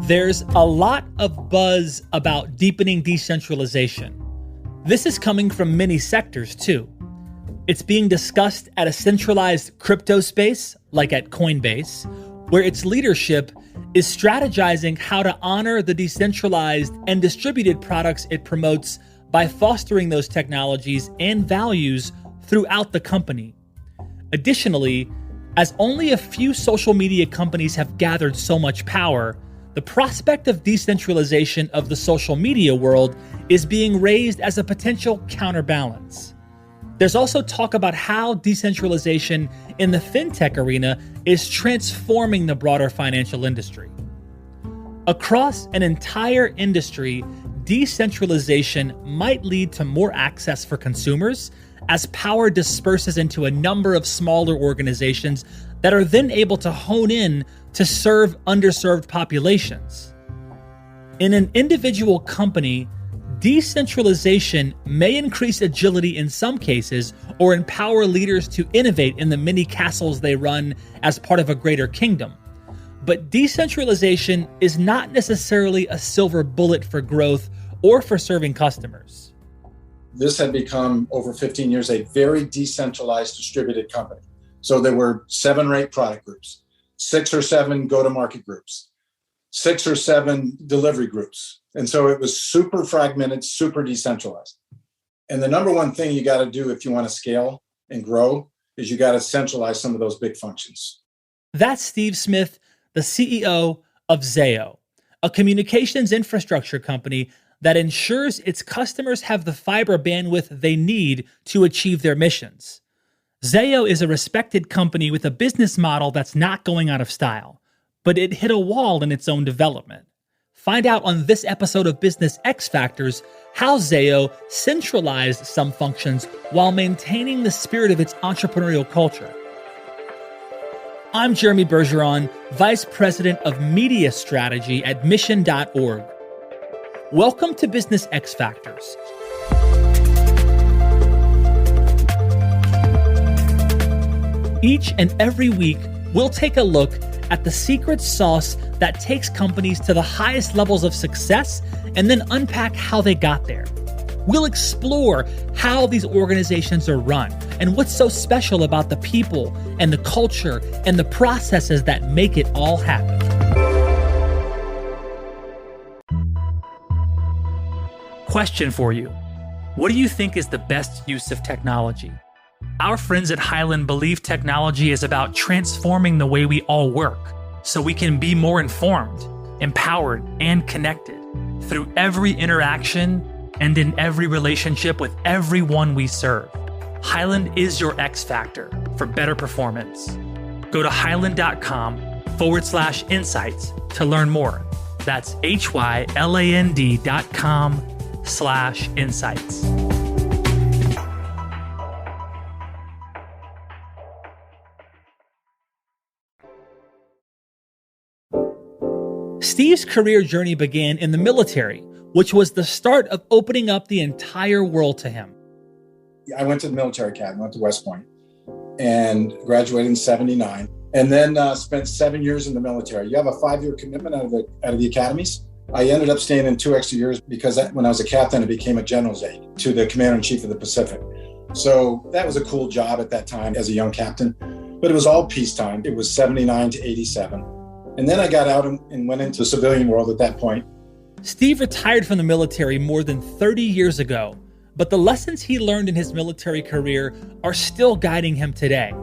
There's a lot of buzz about deepening decentralization. This is coming from many sectors too. It's being discussed at a centralized crypto space, like at Coinbase, where its leadership is strategizing how to honor the decentralized and distributed products it promotes by fostering those technologies and values throughout the company. Additionally, as only a few social media companies have gathered so much power, the prospect of decentralization of the social media world is being raised as a potential counterbalance. There's also talk about how decentralization in the fintech arena is transforming the broader financial industry. Across an entire industry, decentralization might lead to more access for consumers as power disperses into a number of smaller organizations that are then able to hone in to serve underserved populations. In an individual company, decentralization may increase agility in some cases or empower leaders to innovate in the many castles they run as part of a greater kingdom. But decentralization is not necessarily a silver bullet for growth or for serving customers. This had become, over 15 years, a very decentralized distributed company. So there were 7 or 8 product groups, 6 or 7 go-to-market groups, 6 or 7 delivery groups. And so it was super fragmented, super decentralized. And the number one thing you got to do if you want to scale and grow is you got to centralize some of those big functions. That's Steve Smith, the CEO of Zayo, a communications infrastructure company that ensures its customers have the fiber bandwidth they need to achieve their missions. Zayo is a respected company with a business model that's not going out of style, but it hit a wall in its own development. Find out on this episode of Business X Factors how Zayo centralized some functions while maintaining the spirit of its entrepreneurial culture. I'm Jeremy Bergeron, Vice President of Media Strategy at Mission.org. Welcome to Business X Factors. Each and every week, we'll take a look at the secret sauce that takes companies to the highest levels of success and then unpack how they got there. We'll explore how these organizations are run and what's so special about the people and the culture and the processes that make it all happen. Question for you. What do you think is the best use of technology? Our friends at Hyland believe technology is about transforming the way we all work so we can be more informed, empowered, and connected through every interaction and in every relationship with everyone we serve. Hyland is your X factor for better performance. Go to hyland.com/insights to learn more. That's hyland.com/insights. Steve's career journey began in the military, which was the start of opening up the entire world to him. I went to the military academy, went to West Point, and graduated in 79, and then spent 7 years in the military. You have a 5-year commitment out of the academies. I ended up staying in 2 extra years because when I was a captain, I became a general's aide to the commander-in-chief of the Pacific. So that was a cool job at that time as a young captain, but it was all peacetime. It was 79 to 87. And then I got out and went into the civilian world at that point. Steve retired from the military more than 30 years ago, but the lessons he learned in his military career are still guiding him today,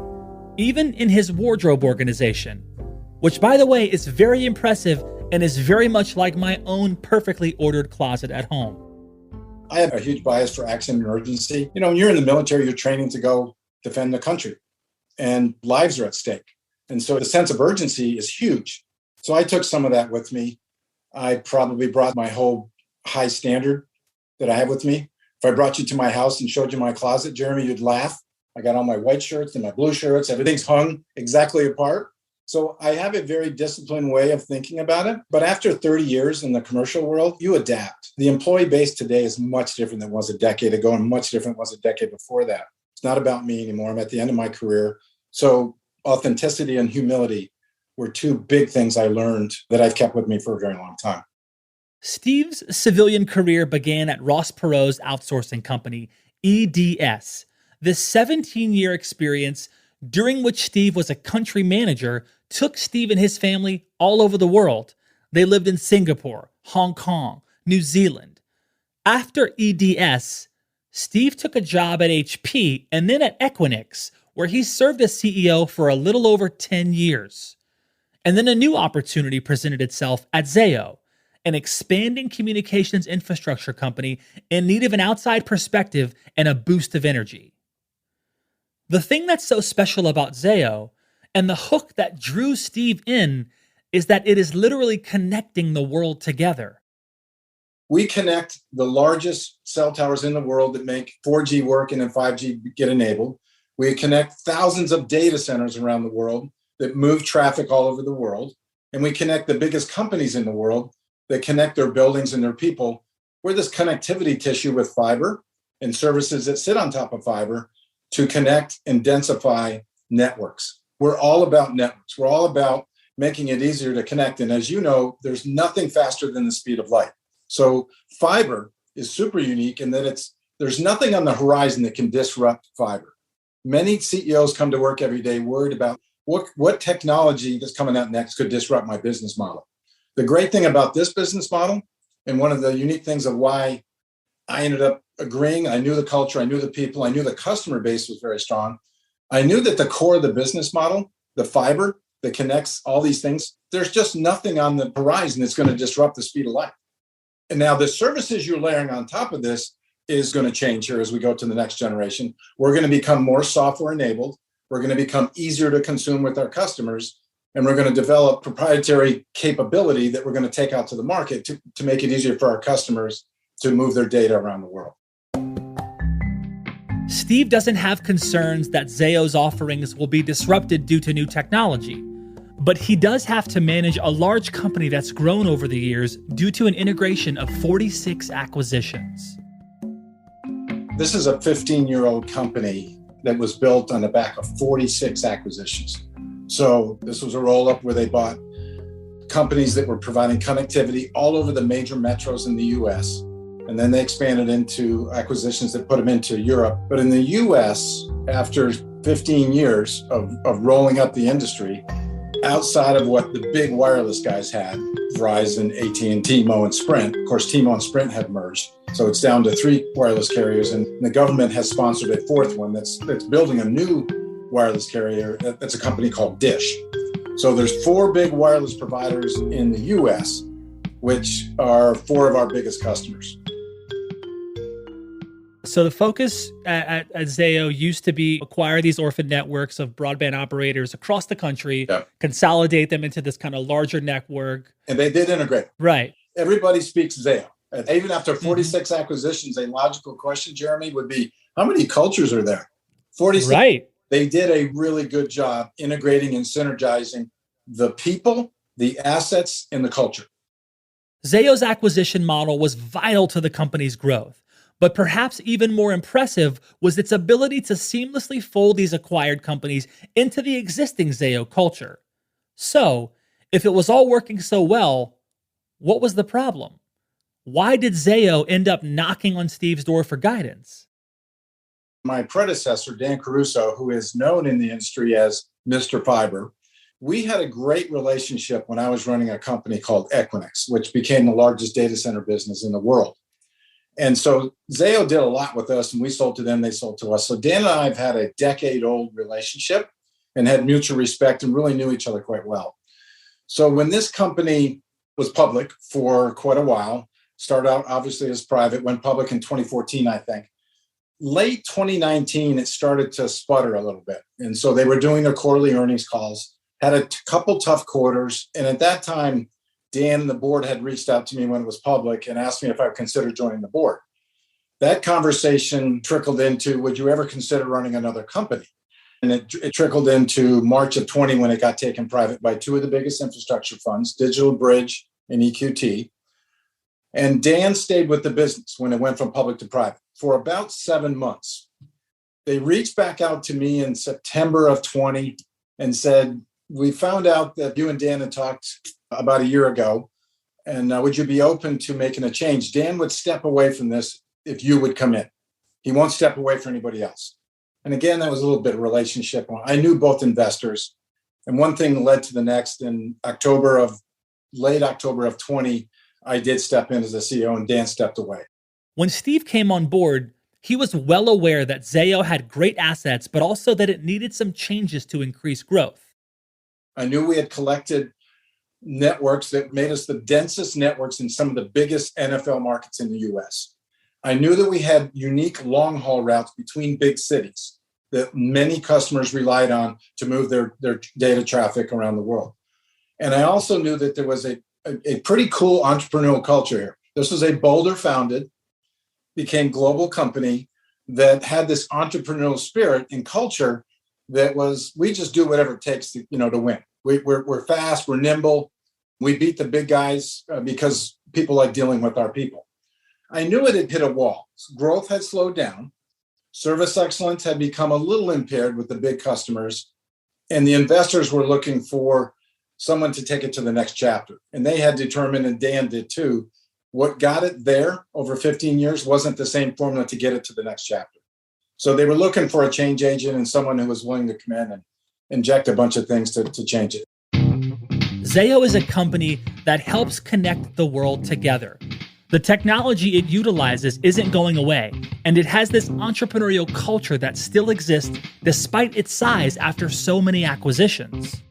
even in his wardrobe organization, which, by the way, is very impressive and is very much like my own perfectly ordered closet at home. I have a huge bias for accident and urgency. You know, when you're in the military, you're training to go defend the country, and lives are at stake. And so the sense of urgency is huge. So I took some of that with me. I probably brought my whole high standard that I have with me. If I brought you to my house and showed you my closet, Jeremy, you'd laugh. I got all my white shirts and my blue shirts. Everything's hung exactly apart. So I have a very disciplined way of thinking about it. But after 30 years in the commercial world, you adapt. The employee base today is much different than it was a decade ago and much different than it was a decade before that. It's not about me anymore. I'm at the end of my career. So authenticity and humility were two big things I learned that I've kept with me for a very long time. Steve's civilian career began at Ross Perot's outsourcing company, EDS. This 17-year experience, during which Steve was a country manager, took Steve and his family all over the world. They lived in Singapore, Hong Kong, New Zealand. After EDS, Steve took a job at HP and then at Equinix, where he served as CEO for a little over 10 years. And then a new opportunity presented itself at Zayo, an expanding communications infrastructure company in need of an outside perspective and a boost of energy. The thing that's so special about Zayo, and the hook that drew Steve in, is that it is literally connecting the world together. We connect the largest cell towers in the world that make 4G work and then 5G get enabled. We connect thousands of data centers around the world that move traffic all over the world. And we connect the biggest companies in the world that connect their buildings and their people. We're this connectivity tissue with fiber and services that sit on top of fiber to connect and densify networks. We're all about networks. We're all about making it easier to connect. And as you know, there's nothing faster than the speed of light. So fiber is super unique in that there's nothing on the horizon that can disrupt fiber. Many CEOs come to work every day worried about what technology that's coming out next could disrupt my business model. The great thing about this business model, and one of the unique things of why I ended up agreeing, I knew the culture, I knew the people, I knew the customer base was very strong. I knew that the core of the business model, the fiber that connects all these things, there's just nothing on the horizon that's going to disrupt the speed of light. And now the services you're layering on top of this is going to change here as we go to the next generation. We're going to become more software enabled. We're going to become easier to consume with our customers. And we're going to develop proprietary capability that we're going to take out to the market to make it easier for our customers to move their data around the world. Steve doesn't have concerns that Zayo's offerings will be disrupted due to new technology, but he does have to manage a large company that's grown over the years due to an integration of 46 acquisitions. This is a 15-year-old company that was built on the back of 46 acquisitions. So this was a roll-up where they bought companies that were providing connectivity all over the major metros in the US. And then they expanded into acquisitions that put them into Europe. But in the US, after 15 years of rolling up the industry, outside of what the big wireless guys had, Verizon, AT&T, T-Mo, and Sprint. Of course, T-Mo and Sprint have merged. So it's down to 3 wireless carriers. And the government has sponsored a 4th one that's building a new wireless carrier. That's a company called Dish. So there's 4 big wireless providers in the US, which are 4 of our biggest customers. So the focus at Zayo used to be acquire these orphan networks of broadband operators across the country, consolidate them into this kind of larger network. And they did integrate. Right. Everybody speaks Zayo. Even after 46 acquisitions, a logical question, Jeremy, would be, how many cultures are there? 46. Right. They did a really good job integrating and synergizing the people, the assets, and the culture. Zayo's acquisition model was vital to the company's growth. But perhaps even more impressive was its ability to seamlessly fold these acquired companies into the existing Zayo culture. So, if it was all working so well, what was the problem? Why did Zayo end up knocking on Steve's door for guidance? My predecessor, Dan Caruso, who is known in the industry as Mr. Fiber, we had a great relationship when I was running a company called Equinix, which became the largest data center business in the world. And so Zayo did a lot with us, and we sold to them, they sold to us. So Dan and I have had a decade-old relationship and had mutual respect and really knew each other quite well. So when this company was public for quite a while, started out obviously as private, went public in 2014, I think. Late 2019, it started to sputter a little bit. And so they were doing their quarterly earnings calls, had a couple tough quarters. And at that time, Dan and the board had reached out to me when it was public and asked me if I would consider joining the board. That conversation trickled into, would you ever consider running another company? And it trickled into March of 20 when it got taken private by 2 of the biggest infrastructure funds, Digital Bridge and EQT. And Dan stayed with the business when it went from public to private for about 7 months. They reached back out to me in September of 20 and said, we found out that you and Dan had talked about a year ago. And would you be open to making a change? Dan would step away from this if you would come in. He won't step away for anybody else. And again, that was a little bit of relationship. I knew both investors. And one thing led to the next. In late October of 20, I did step in as a CEO and Dan stepped away. When Steve came on board, he was well aware that Zayo had great assets, but also that it needed some changes to increase growth. I knew we had collected networks that made us the densest networks in some of the biggest NFL markets in the US. I knew that we had unique long-haul routes between big cities that many customers relied on to move their data traffic around the world. And I also knew that there was a pretty cool entrepreneurial culture here. This was a Boulder-founded, became global company that had this entrepreneurial spirit and culture that was, we just do whatever it takes to win. We're fast, we're nimble. We beat the big guys because people like dealing with our people. I knew it had hit a wall. Growth had slowed down. Service excellence had become a little impaired with the big customers. And the investors were looking for someone to take it to the next chapter. And they had determined, and Dan did too, what got it there over 15 years wasn't the same formula to get it to the next chapter. So they were looking for a change agent and someone who was willing to come in and inject a bunch of things to change it. Zayo is a company that helps connect the world together. The technology it utilizes isn't going away, and it has this entrepreneurial culture that still exists despite its size after so many acquisitions.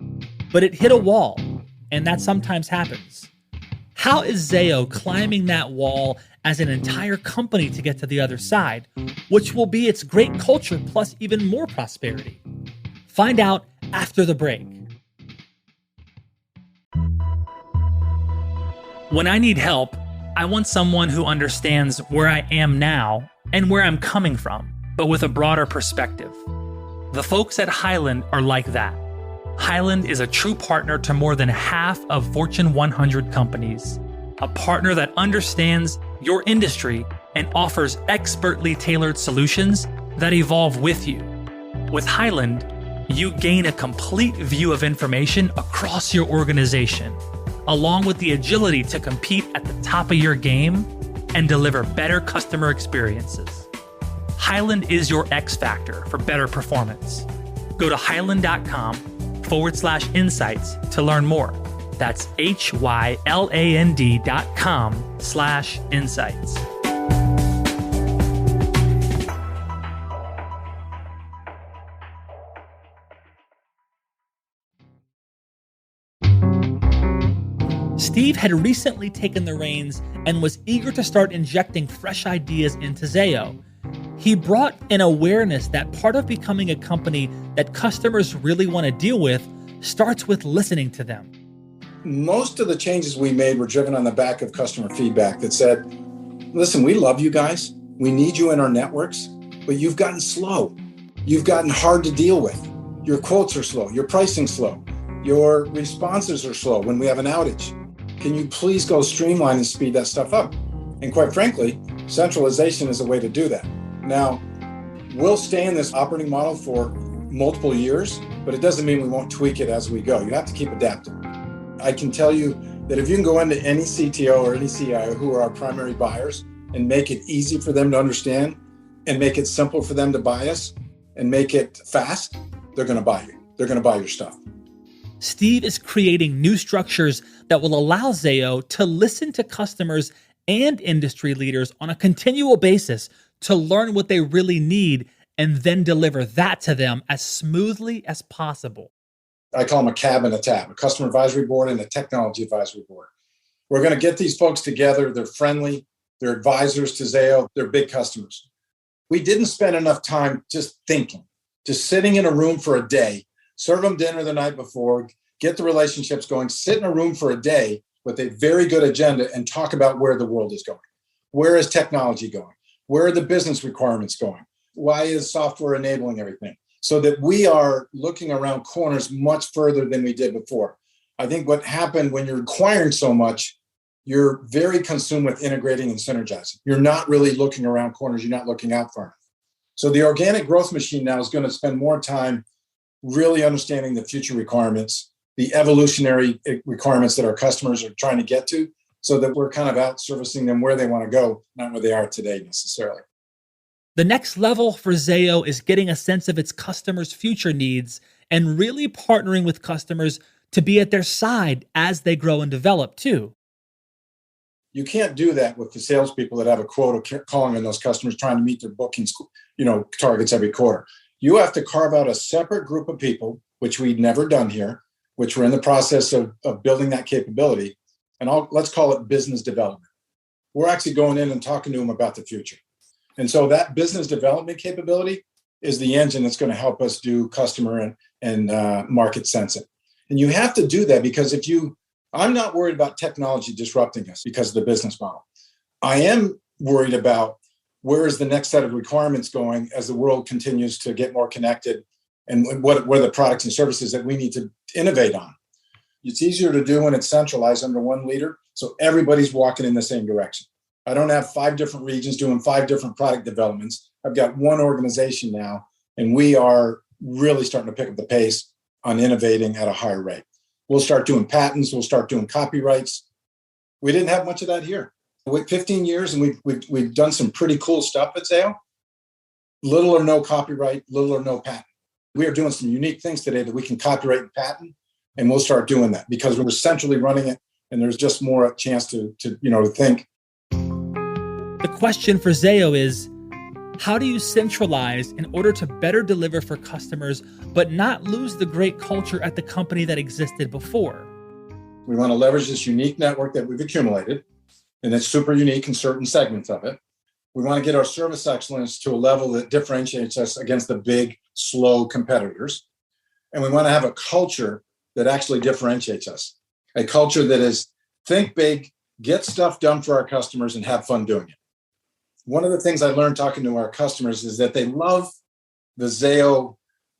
But it hit a wall, and that sometimes happens. How is Zayo climbing that wall as an entire company to get to the other side, which will be its great culture plus even more prosperity? Find out after the break. When I need help, I want someone who understands where I am now and where I'm coming from, but with a broader perspective. The folks at Highland are like that. Highland is a true partner to more than half of Fortune 100 companies, a partner that understands your industry and offers expertly tailored solutions that evolve with you. With Highland, you gain a complete view of information across your organization, along with the agility to compete at the top of your game and deliver better customer experiences. Highland is your X factor for better performance. Go to highland.com/insights to learn more. That's HYLAND.com/insights. Steve had recently taken the reins and was eager to start injecting fresh ideas into Zayo. He brought an awareness that part of becoming a company that customers really want to deal with starts with listening to them. Most of the changes we made were driven on the back of customer feedback that said, listen, we love you guys. We need you in our networks, but you've gotten slow. You've gotten hard to deal with. Your quotes are slow. Your pricing's slow. Your responses are slow when we have an outage. Can you please go streamline and speed that stuff up? And quite frankly, centralization is a way to do that. Now, we'll stay in this operating model for multiple years, but it doesn't mean we won't tweak it as we go. You have to keep adapting. I can tell you that if you can go into any CTO or any CIO who are our primary buyers and make it easy for them to understand and make it simple for them to buy us and make it fast, they're going to buy you. They're going to buy your stuff. Steve is creating new structures that will allow Zayo to listen to customers and industry leaders on a continual basis to learn what they really need and then deliver that to them as smoothly as possible. I call them a cab and a tab, a customer advisory board and a technology advisory board. We're going to get these folks together. They're friendly. They're advisors to Zayo. They're big customers. We didn't spend enough time just thinking, just sitting in a room for a day, serve them dinner the night before, get the relationships going, sit in a room for a day with a very good agenda and talk about where the world is going. Where is technology going? Where are the business requirements going? Why is software enabling everything? So that we are looking around corners much further than we did before. I think what happened when you're acquiring so much, you're very consumed with integrating and synergizing. You're not really looking around corners. You're not looking out far enough. So the organic growth machine now is going to spend more time really understanding the future requirements, the evolutionary requirements that our customers are trying to get to, so that we're kind of out servicing them where they want to go, not where they are today necessarily. The next level for Zayo is getting a sense of its customers' future needs and really partnering with customers to be at their side as they grow and develop too. You can't do that with the salespeople that have a quota calling on those customers, trying to meet their bookings, targets every quarter. You have to carve out a separate group of people, which we've never done here, which we're in the process of building that capability. And let's call it business development. We're actually going in and talking to them about the future. And so that business development capability is the engine that's going to help us do customer and market sensing. And you have to do that because I'm not worried about technology disrupting us because of the business model. I am worried about where is the next set of requirements going as the world continues to get more connected, and what are the products and services that we need to innovate on. It's easier to do when it's centralized under one leader, so everybody's walking in the same direction. I don't have 5 different regions doing 5 different product developments. I've got one organization now, and we are really starting to pick up the pace on innovating at a higher rate. We'll start doing patents. We'll start doing copyrights. We didn't have much of that here. With 15 years, and we've done some pretty cool stuff at Zayo. Little or no copyright, little or no patent. We are doing some unique things today that we can copyright and patent, and we'll start doing that because we're centrally running it, and there's just more chance to think. The question for Zayo is, how do you centralize in order to better deliver for customers, but not lose the great culture at the company that existed before? We want to leverage this unique network that we've accumulated, and it's super unique in certain segments of it. We want to get our service excellence to a level that differentiates us against the big, slow competitors. And we want to have a culture that actually differentiates us. A culture that is think big, get stuff done for our customers, and have fun doing it. One of the things I learned talking to our customers is that they love the Zayo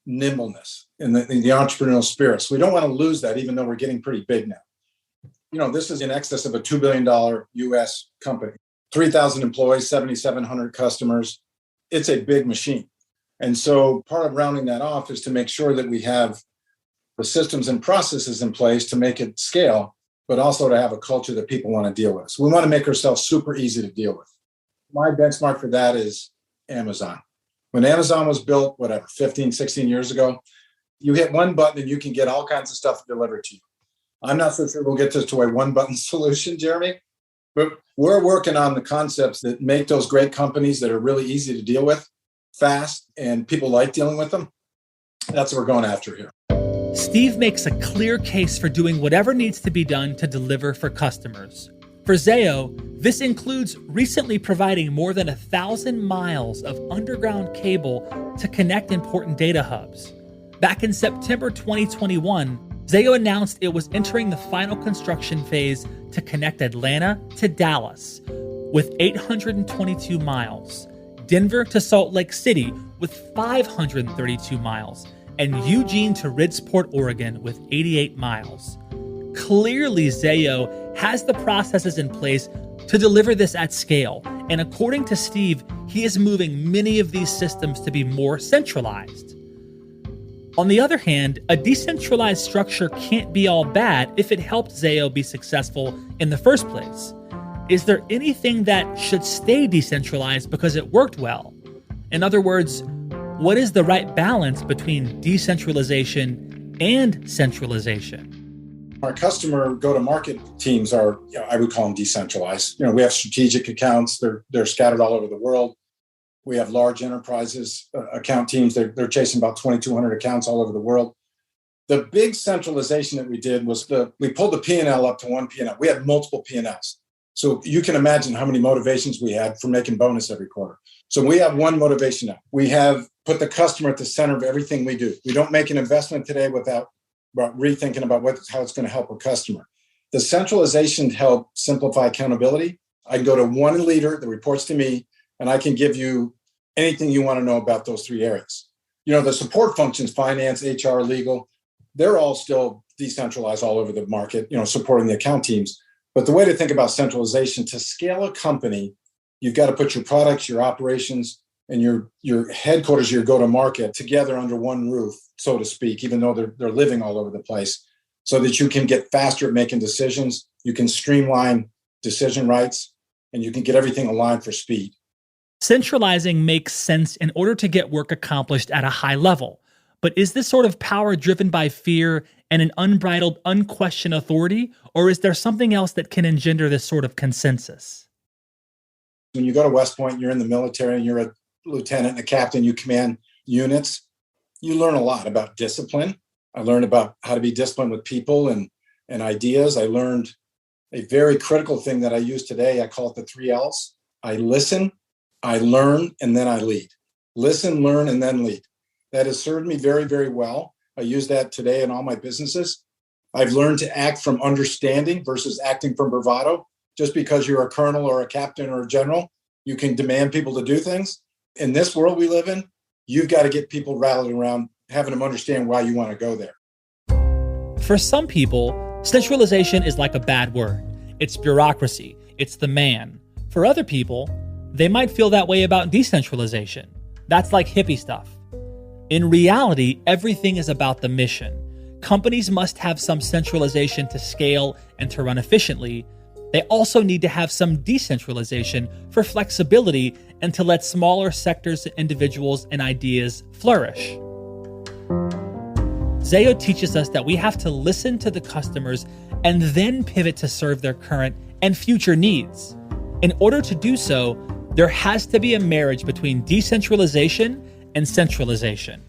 nimbleness and the entrepreneurial spirit. So we don't want to lose that, even though we're getting pretty big now. This is in excess of a $2 billion US company, 3,000 employees, 7,700 customers. It's a big machine. And so part of rounding that off is to make sure that we have the systems and processes in place to make it scale, but also to have a culture that people want to deal with. So we want to make ourselves super easy to deal with. My benchmark for that is Amazon. When Amazon was built, 15, 16 years ago, you hit one button and you can get all kinds of stuff delivered to you. I'm not so sure we'll get to a one-button solution, Jeremy, but we're working on the concepts that make those great companies that are really easy to deal with, fast, and people like dealing with them. That's what we're going after here. Steve makes a clear case for doing whatever needs to be done to deliver for customers. For Zayo, this includes recently providing more than 1,000 miles of underground cable to connect important data hubs. Back in September 2021, Zayo announced it was entering the final construction phase to connect Atlanta to Dallas with 822 miles, Denver to Salt Lake City with 532 miles, and Eugene to Ridgeport, Oregon with 88 miles. Clearly, Zayo has the processes in place to deliver this at scale, and according to Steve, he is moving many of these systems to be more centralized. On the other hand, a decentralized structure can't be all bad if it helped Zayo be successful in the first place. Is there anything that should stay decentralized because it worked well? In other words, what is the right balance between decentralization and centralization? Our customer go-to-market teams are, I would call them decentralized. We have strategic accounts. They're scattered all over the world. We have large enterprises, account teams. They're chasing about 2,200 accounts all over the world. The big centralization that we did was we pulled the P&L up to one P&L. We had multiple P&Ls. So you can imagine how many motivations we had for making bonus every quarter. So we have one motivation now. We have put the customer at the center of everything we do. We don't make an investment today without rethinking about how it's going to help a customer. The centralization to help simplify accountability. I can go to one leader that reports to me, and I can give you anything you want to know about those 3 areas. The support functions, finance, HR, legal, they're all still decentralized all over the market, supporting the account teams. But the way to think about centralization, to scale a company, you've got to put your products, your operations, and your headquarters, your go-to-market together under one roof, so to speak, even though they're living all over the place, so that you can get faster at making decisions, you can streamline decision rights, and you can get everything aligned for speed. Centralizing makes sense in order to get work accomplished at a high level. But is this sort of power driven by fear and an unbridled, unquestioned authority, or is there something else that can engender this sort of consensus? When you go to West Point, you're in the military, and you're a lieutenant and a captain, you command units, you learn a lot about discipline. I learned about how to be disciplined with people and ideas. I learned a very critical thing that I use today. I call it the 3 L's. I listen, I learn, and then I lead. Listen, learn, and then lead. That has served me very, very well. I use that today in all my businesses. I've learned to act from understanding versus acting from bravado. Just because you're a colonel or a captain or a general, you can demand people to do things. In this world we live in, you've got to get people rallied around, having them understand why you want to go there. For some people, centralization is like a bad word. It's bureaucracy. It's the man. For other people, they might feel that way about decentralization. That's like hippie stuff. In reality, everything is about the mission. Companies must have some centralization to scale and to run efficiently. They also need to have some decentralization for flexibility and to let smaller sectors, individuals, and ideas flourish. Zayo teaches us that we have to listen to the customers and then pivot to serve their current and future needs. In order to do so, there has to be a marriage between decentralization and centralization.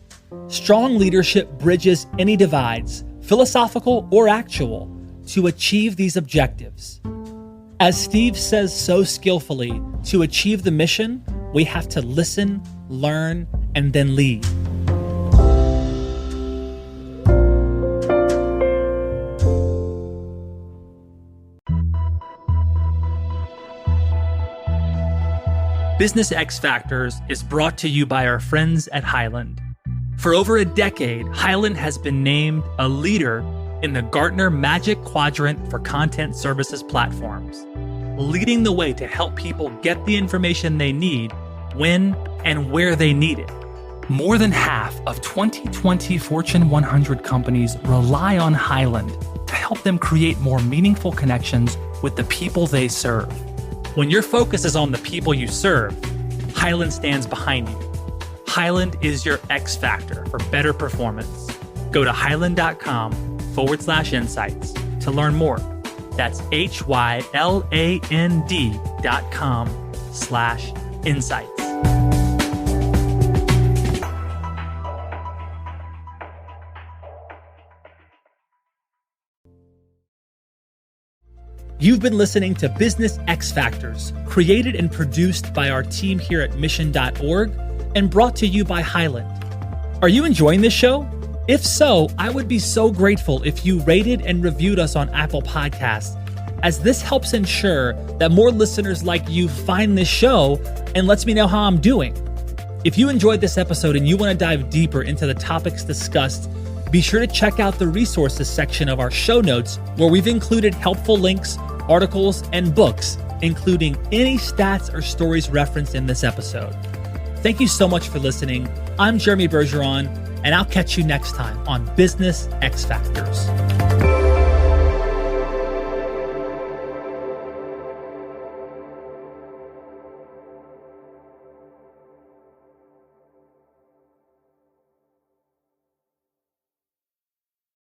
Strong leadership bridges any divides, philosophical or actual, to achieve these objectives. As Steve says so skillfully, to achieve the mission, we have to listen, learn, and then lead. Business X Factors is brought to you by our friends at Highland. For over a decade, Highland has been named a leader in the Gartner Magic Quadrant for Content Services Platforms, leading the way to help people get the information they need when and where they need it. More than half of 2020 Fortune 100 companies rely on Highland to help them create more meaningful connections with the people they serve. When your focus is on the people you serve, Highland stands behind you. Highland is your X factor for better performance. Go to highland.com/insights to learn more. That's HYLAND.com/insights. You've been listening to Business X Factors, created and produced by our team here at mission.org and brought to you by Highland. Are you enjoying this show? If so, I would be so grateful if you rated and reviewed us on Apple Podcasts, as this helps ensure that more listeners like you find this show and lets me know how I'm doing. If you enjoyed this episode and you want to dive deeper into the topics discussed, be sure to check out the resources section of our show notes, where we've included helpful links, articles, and books, including any stats or stories referenced in this episode. Thank you so much for listening. I'm Jeremy Bergeron, and I'll catch you next time on Business X Factors.